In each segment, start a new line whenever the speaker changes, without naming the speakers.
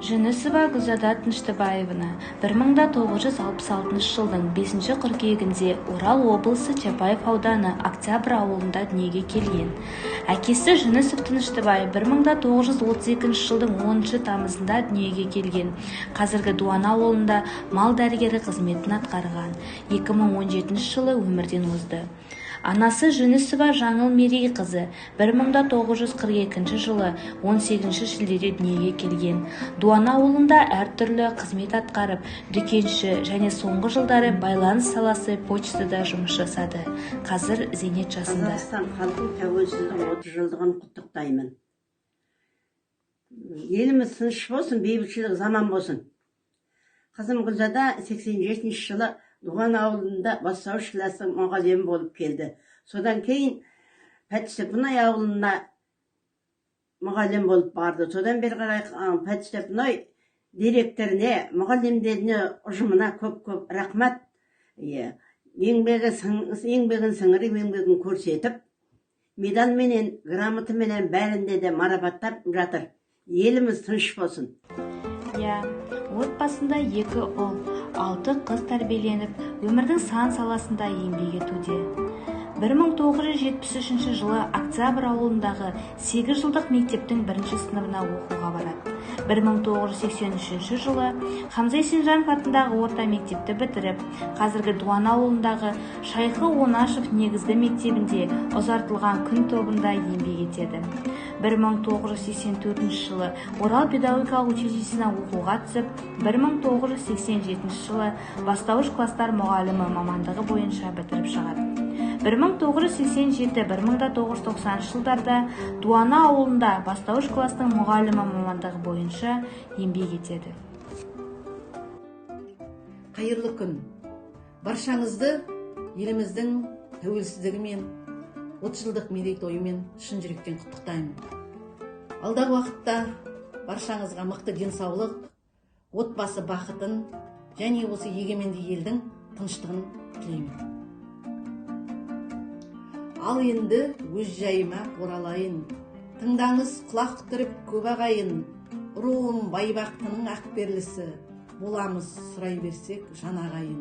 Жүнісова Гүлзада Тыныштыбаевна 1966 жылдың 5 қыркүйегінде Орал облысы Чапаев ауданы Октябрь ауылында дүниеге келген. Әкесі Жүнісов Тыныштыбай 1932 жылдың 10 тамызында дүниеге келген. Қазіргі Дуана ауылында мал дәрігері қызметін атқарған. 2017 жылы өмірден озды. Анасы Жүнісова Жаңыл Мерей қызы 1942 жылы 18 шілдеде дүниеге келген. Дуана ауылында әртүрлі қызмет атқарып, дүкенші және соңғы жылдары байланыс саласы почтада жұмыс жасады. Қазір зейнет жасында.
Қазақстан халқын тәуелсіздігінің 30 жылдығын құттықтаймын. Еліміз тыныш болсын, бейбітшілік заман болсын. Қызым Гүлзада 87 жылы Дуана ауылында бастауыш кластың мұғалімі болып келді. Содан кейін Пәтістепұнай ауылына мұғалім болып барды. Содан бері қарай Пәтістепұнай директоріне, мұғалімдеріне, ұжымына көп рахмат. Еңбегін сіңіріп, еңбегін көрсетіп, медалменен, грамотаменен бәрінде де марапаттап жатыр. Еліміз тыныш болсын.
Отбасында 2 ұл, 6 қыз тәрбиеленіп, өмірдің сан саласында еңбек етуде. 1973 жылы Октябрь ауылындағы 8 жылдық мектептің 1 сыныбына оқуға барады. 1983 жылы Хамза Есенжанов атындағы орта мектепті бітіріп, қазіргі Дуана ауылындағы Шайхы Онашев негізгі мектебінде ұзартылған күн тобында еңбек етеді. 1984 жылы Орал педагогикалық училищесіне оқуға түсіп, 1987 жылы бастауыш кластар мұғалімі мамандығы бойынша бітіріп шығады. 1987-1990 жылдарда Дуана ауылында бастауыш кластың мұғалімі мамандығы бойынша еңбек етеді.
Қайырлы күн. Баршаңызды еліміздің тәуелсіздігімен, 30 жылдық мерейтойымен шын жүректен құттықтаймын. Алдағы уақытта баршаңызға мықты денсаулық, отбасы бақытын және осы егеменді елдің тыныштығын тілеймін. Ал енді өз жайыма оралайын. Тыңдаңыз құлақ түріп көп ағайын. Руым байбақтының ақперлісі, боламыз сұрай берсек жан ағайын.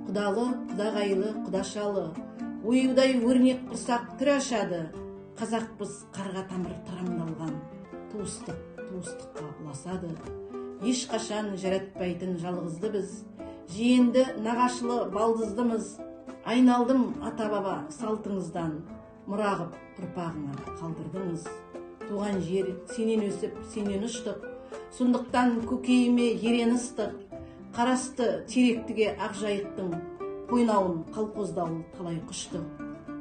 Құдалы, құдағайлы, құдашалы, оюдай өрнек құрсақ түр ашады. Қазақпыз қарға тамыр тарамдалған, туыстыққа ұласады. Ешқашан жаратпайтын жалғызды біз, жиенді нағашылы балдыздымыз. Айналдым ата-баба салтыңыздан, мұрағып ұрпағыңа қалдырдыңыз. Туған жер сенен өсіп, сенен ұштық, сондықтан көкейіме ерен ыстық. Қарасты теректіге ақжайықтың, қойнауын қалқоздауыл талай құштық.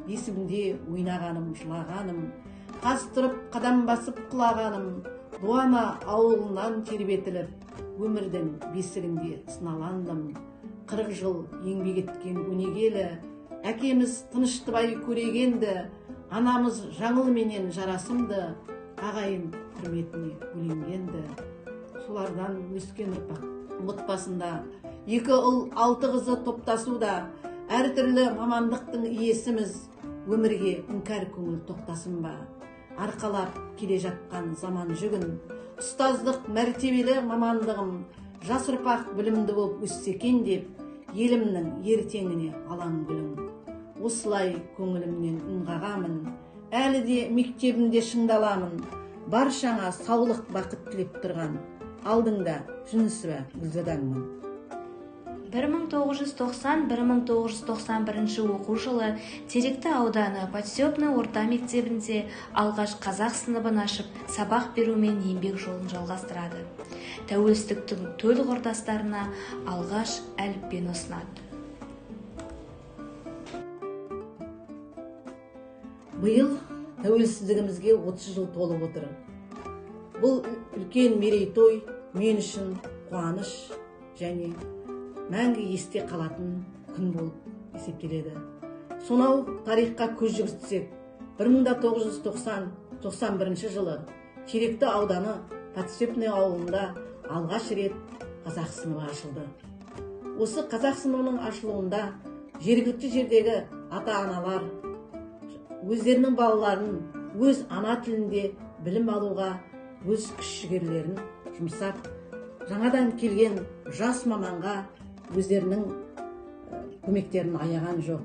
Есімде ойнағаным, жылағаным, қаз тұрып қадам басып құлағаным. Дуана ауылынан тербетіліп, өмірдің бесігінде сыналандым. 40 жыл еңбек еткен өнегелі, әкеміз Тыныштыбай көрегенді, анамыз Жаңыл менен жарасымды, ағайын құрметіне бөленгенді. Солардан өскен ұрпақ отбасында 2 ұл 6 қызы топтасуда, әртүрлі мамандықтың иесіміз, өмірге іңкәр көңіл тоқтасын ба. Арқалап келе жатқан заман жүгін, ұстаздық мәртебелі мамандығым, жас ұрпақ білімді болып өссекен деп, елімнің ертеңіне алаң гүлім. Осылай көңілімнен үн қағамын, әлі де мектебімде шыңдаламын. Баршаңа саулық бақыт тілеп тұрған, алдыңда Жүнісова Гүлзадаңмын.
1990-1991 оқу жылы Теректі ауданы Подстепный орта мектебінде алғаш қазақ сыныбын ашып, сабақ берумен еңбек жолын жалғастырады. Тәуелсіздіктің төл құрдастарына алғаш әліппені ұсынады.
Биыл тәуелсіздігімізге 30 жыл толып отыр. Бұл үлкен мерейтой мен үшін қуаныш және мәңгі есте қалатын күн болып есептеледі. Сонау тарихқа көз жүгіртсек, 1991 жылы Теректі ауданы Подстепный ауылында алғаш рет қазақ сыныбы ашылды. Осы қазақ сыныбының ашылуында жергілікті жердегі ата-аналар өздерінің балаларын өз ана тілінде білім алуға өз күш-жігерлерін жұмсап, жаңадан келген жас маманға өздерінің көмектерін аяған жоқ.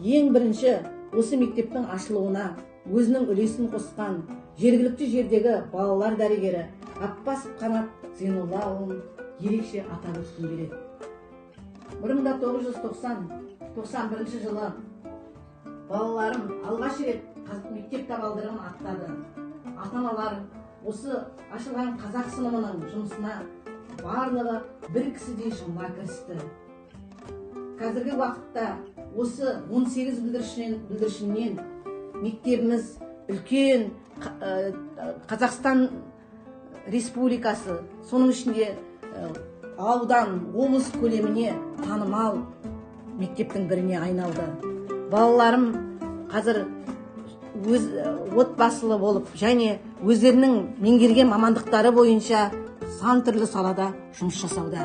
Ең бірінші осы мектептің ашылуына өзінің үлесін қосқан жергілікті жердегі балалар дәрігері Аппасов Қанат Зейноллаұлын ерекше атап өткім келеді. 1991 жылы балаларым алғаш рет мектеп табалдырығын аттады. Ата-аналар осы ашылған қазақ сыныбының жұмысына барлығы бір кісідей жұмыла кірісті. Қазіргі уақытта осы 18 бүлдіршіннен мектебіміз үлкен Қазақстан Республикасы, соның ішінде аудан, облыс көлеміне танымал мектептің біріне айналды. Балаларым қазір өз отбасылы болып және өздерінің меңгерген мамандықтары бойынша сан түрлі салада жұмыс жасауда.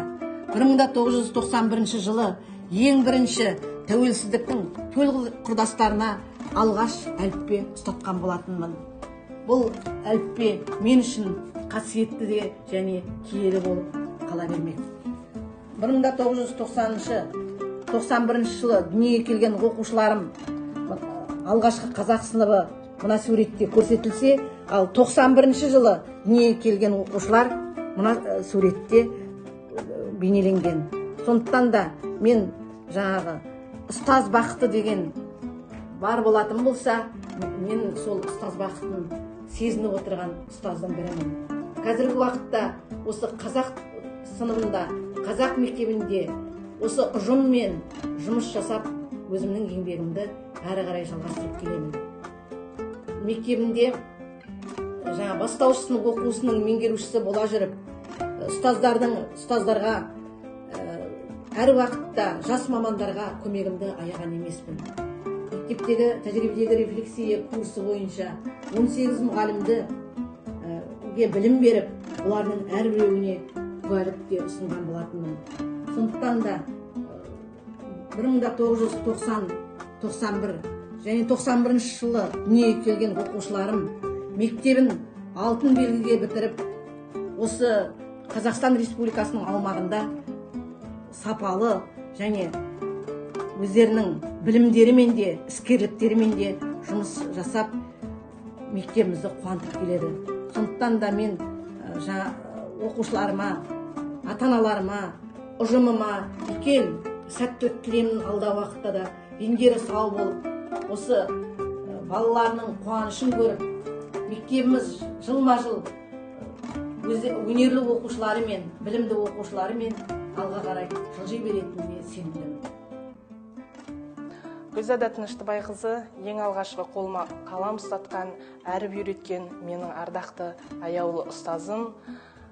1991 жылы ең бірінші тәуелсіздіктің төл құрдастарына алғаш әліппе ұстатқан болатынмын. Бұл әліппе мен үшін қасиетті де және киелі болып қала бермек. 1991 жылы дүниеге келген оқушыларым алғашқы қазақ сыныбы мына суретте көрсетілсе, ал 91 жылы дүниеге келген оқушылар мына суретте бейнеленген. Сондықтан да мен жаңағы ұстаз бақыты деген бар болатын болса, мен сол ұстаз бақытын сезініп отырған ұстаздың бірімін. Қазіргі уақытта осы қазақ сыныбында, қазақ мектебінде осы ұжыммен жұмыс жасап, өзімнің еңбегімді әрі қарай жалғастырып келемін. Мектебінде жаңа бастауыш сынып оқушысының меңгерушісі бола жүріп, ұстаздарға әр уақытта жас мамандарға көмегімді аяған емеспін. Мектептегі тәжірибедегі рефлексия курсы бойынша 18 мұғалімді білім беріп, олардың әрбіреуіне куәлік те ұсынған болатынмын. Сондықтан да 1990-91 және 91 жылы дүниеге келген оқушыларым мектебін алтын белгіге бітіріп, осы Қазақстан Республикасының аумағында сапалы және өздерінің білімдерімен де, іскерліктерімен де жұмыс жасап, мектебімізді қуантып келеді. Сондықтан да мен оқушыларыма, ата-аналарыма, ұжымыма үлкен сәтті тілеймін. Алдағы уақытта да дендері сау болып, осы балаларының қуанышын көріп, мектебіміз жылма-жыл өнерлі оқушыларымен, білімді оқушыларымен алға қарай жылжи беретініне сенімдімін.
Гүлзада Тыныштыбайқызы ең алғашқы қолыма қалам ұстатқан, әріп үйреткен менің ардақты аяулы ұстазым.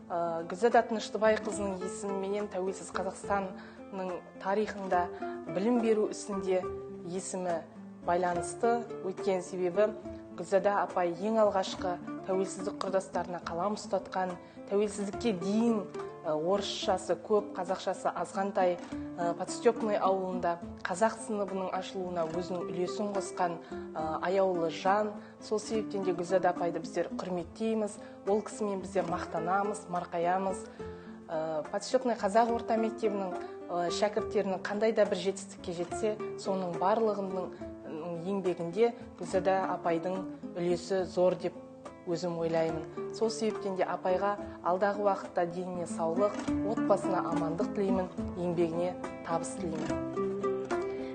Гүлзада Тыныштыбайқызының есімімен тәуелсіз Қазақстанның тарихында білім беру ісінде есімі байланысты. Өткен себебі Гүлзада апай ең алғашқы тәуелсіздік құрдастарына қалам ұстатқан, тәуелсіздікке дейін орысшасы көп, қазақшасы азғантай Подстепный ауылында қазақ сыныбының ашылуына өзінің үлесін қосқан аяулы жан. Сол себептен де Гүлзада апайды біздер құрметтейміз, ол кісімен біздер мақтанамыз, марқаямыз. Подстепный қазақ орта мектебінің шәкірттерінің қандай да бір жетістікке жетсе, соның барлығының еңбегінде Гүлзада апайдың үлесі зор деп өзім ойлаймын. Сол себептен де апайға алдағы уақытта деніне саулық, отбасына амандық тілеймін, еңбегіне табыс тілеймін.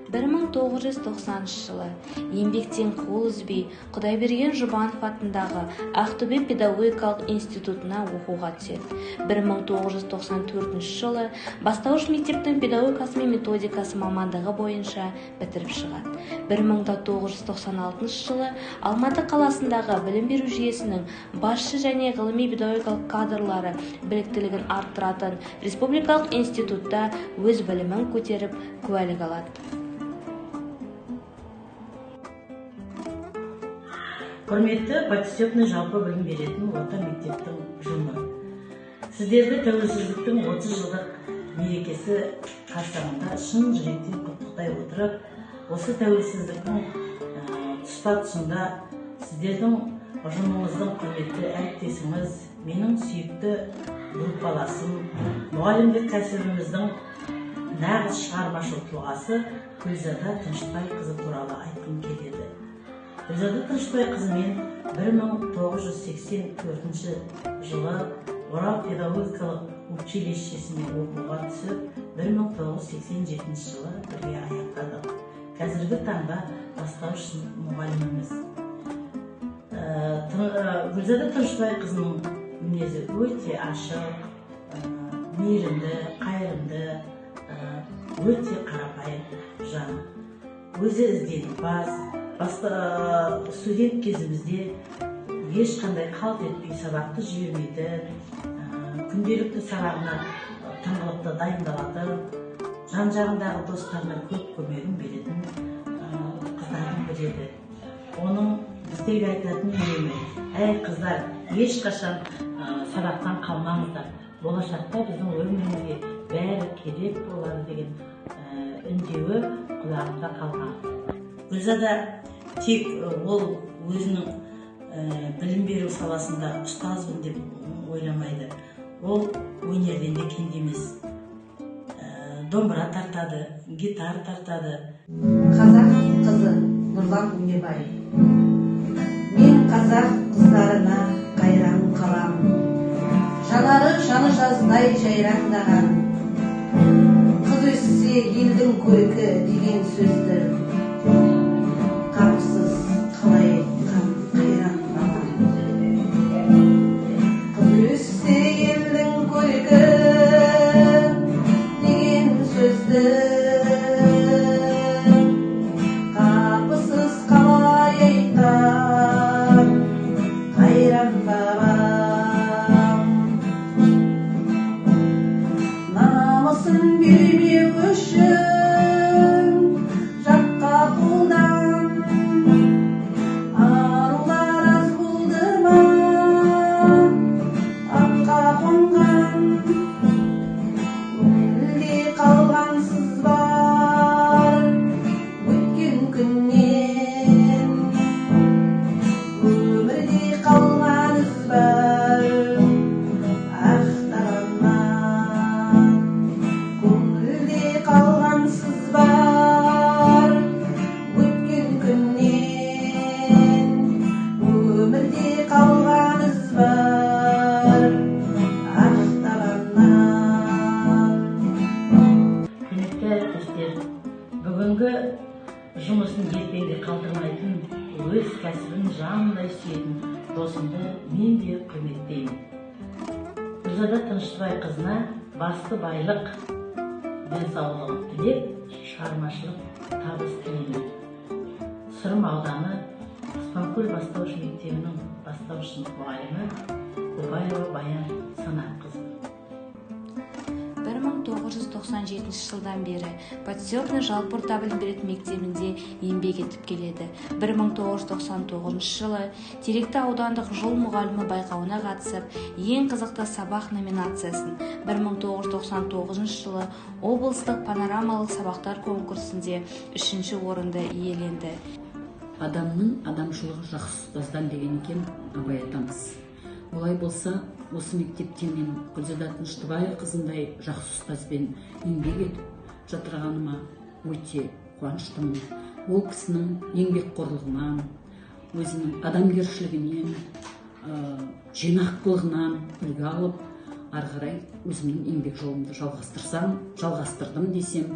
1990 жылы еңбектен қол үзбей Құдайберген Жұбанов атындағы Ақтөбе педагогикалық институтына оқуға түседі. 1994 жылы бастауыш мектептің педагогикасы мен методикасы мамандығы бойынша бітіріп шығады. 1996 жылы Алматы қаласындағы білім беру жүйесінің басшы және ғылыми педагогикалық кадрлары біліктілігін арттыратын республикалық институтта өз білімін көтеріп куәлік алады.
Құрметті Подстепный жалпы білім беретін орта мектептің ұжымы. Сіздерді тәуелсіздіктің 30 жылдық мерекесі қарсаңында шын жүректен құттықтай отырып, осы тәуелсіздіктің тұспа тұсында сіздердің ұжымыңыздың құрметті әріптесіңіз, менің сүйікті группаласым, мұғалімдік кәсібіміздің нағыз шығармашылық тұлғасы Гүлзада Тынышбайқызы туралы айтқым келеді. Гүлзада Тынышбайқызымен 1984 жылы Орал педагогикалық училищесіне оқуға түсіп, 1987 жылы бірге аяқтадық. Қазіргі таңда бастауыш мұғаліміміз. Гүлзада Тынышбайқызының мінезі өте ашық, мейірімді, қайырымды, өте қарапайым жан. Өзі ізденімпаз, студент кезімізде ешқандай қалт етпей сабақты жібермейді, күнделікті сабағына тыңғылықты дайындалады, жан-жағындағы достарына көп көмегін беретін қыздардың бірі еді. Оның біздерге айтатын үнемі: әй қыздар, ешқашан сабақтан қалмаңыздар, болашақта біздің өмірімізге бәрі керек болады деген үндеуі құлағымда қалған. Гүлзада тек ол өзінің білім беру саласында ұстазбын деп ойламайды. Ол өнерден де кенде емес. Домбыра тартады, гитара тартады.
Қазақ қызы Нұрлан Өнебай. Мен қазақ қыздарына қайран қалам. Жанары жаны жаздай жайраңдаған. Қыз өссе елдің көркі деген сөзді қапсыз қалай айтқан қайран қалам. Қыз өссе елдің көркі деген сөзді қапсыз қалай айтқан қайран бабам. Намысын бермеу үшін жаққа қолдан арулар аз болды ма, атқа қонған көңілде қалғансыз бар өткен күннен, өмірде қалған із бар ақтағаннан. Көңілде қалғансыз бар өткен күннен, өмірде қалған із бар ақтағаннан.
Құрметті әріптестер, бүгінгі жұмысын ертеңге қалдырмайтын, өз кәсібін жанындай сүйетін досымды мен де құрметтеймін. Гүлзада Тынышбайқызына басты байлық, денсаулық тілеп, шығармашылық табыс тілеймін. Сырым ауданы Спанкөл бастауыш мектебінің бастауыш мұғалімі Көбаева Баян Санатқызы.
1997 жылдан бері Подстепный жалпы орта білім беретін мектебінде еңбек етіп келеді. 1999 жылы Теректі аудандық жол мұғалімі байқауына қатысып, ең қызықты сабақ номинациясын, 1999 жылы облыстық панорамалық сабақтар конкурсінде 3-ші орынды иеленді.
Адамның адамшылығы жақсы ұстаздан деген екен абай атамыз. Олай болса, осы мектепте мен Гүлзада Тынышбайқызындай жақсы ұстазбен еңбек етіп жатырғаныма өте қуаныштымын. Ол кісінің еңбекқорлығынан, өзінің адамгершілігінен, жинақылығынан үлгі алып, ары қарай өзімнің еңбек жолымды жалғастырдым десем,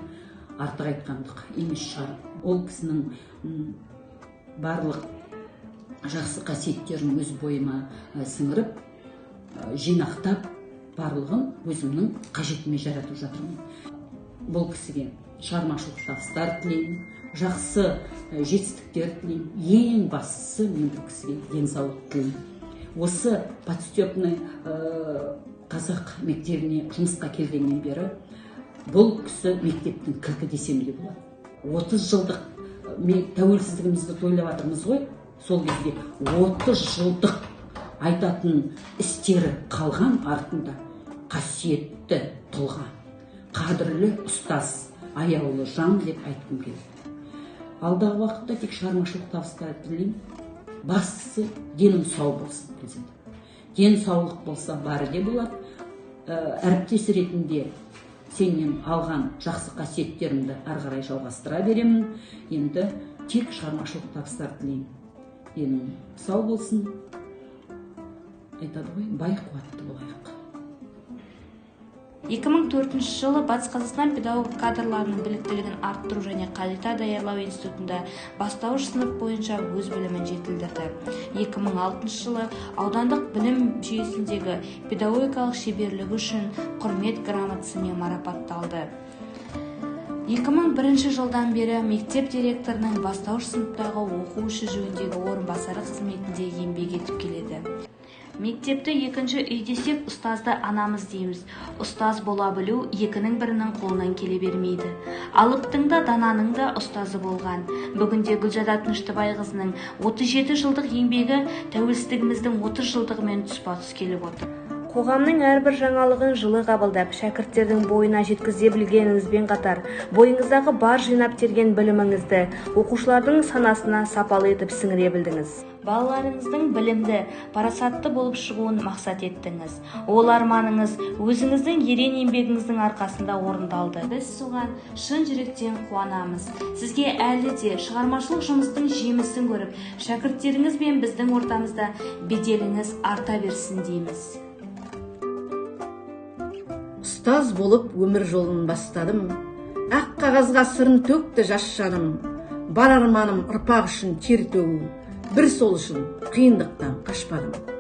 артық айтқандық емес шығар. Ол кісінің барлық жақсы қасиеттерін өз бойыма сіңіріп, жинақтап, барлығын өзімнің қажетіме жаратып жатырмын. Бұл кісіге шығармашылық табыстар тілеймін, жақсы жетістіктер тілеймін. Ең бастысы мен бұл кісіге денсаулық тілеймін. Осы Подстепный қазақ мектебіне жұмысқа келгеннен бері бұл кісі мектептің кілті десем де болады. 30 жылдық тәуелсіздігімізді тойлап жатырмыз ғой. Сол кезде 30 жылдық айтатын істері қалған артында қасиетті тұлға, қадірлі ұстаз, аяулы жан деп айтқым келеді. Алдағы уақытта тек шығармашылық табыстар тілеймін. Бастысы денің сау болсын. Денсаулық болса бары де болады. әріптес ретінде сенен алған жақсы қасиеттерімді ары қарай жалғастыра беремін. Енді тек шығармашылық табыстар тілеймін. Денің сау болсын. Айтады ғой, бай қуатты болайық.
2004 жылы Батыс Қазақстан педагог кадрларының біліктілігін арттыру және қайта даярлау институтында бастауыш сынып бойынша өз білімін жетілдірді. 2006 жылы аудандық білім жүйесіндегі педагогикалық шеберлігі үшін құрмет грамотасымен марапатталды. 2001 жылдан бері мектеп директорының бастауыш сыныптағы оқу ісі жөніндегі орынбасары қызметінде еңбек етіп келеді. Мектепті екінші үй десек, ұстазды анамыз дейміз. Ұстаз бола білу екінің бірінің қолынан келе бермейді. Алыптың да, дананың да ұстазы болған. Бүгінде Гүлзада Тыныштыбайқызының 37 жылдық еңбегі тәуелсіздігіміздің 30 жылдығымен тұспа-тұс келіп отыр. Қоғамның әрбір жаңалығын жылы қабылдап, шәкірттердің бойына жеткізе білгеніңізбен қатар, бойыңыздағы бар жинап терген біліміңізді оқушылардың санасына сапалы етіп сіңіре білдіңіз. Балаларыңыздың білімді, парасатты болып шығуын мақсат еттіңіз. Ол арманыңыз өзіңіздің ерен еңбегіңіздің арқасында орындалды. Біз соған шын жүректен қуанамыз. Сізге әлі де шығармашылық жұмыстың жемісін көріп, шәкірттеріңіз бен біздің ортамызда беделіңіз арта берсін дейміз.
Ұстаз болып өмір жолын бастадым, ақ қағазға сырын төкті жас жаным, бар арманым ұрпақ үшін тер төгу, бір сол үшін қиындықтан қашпадым.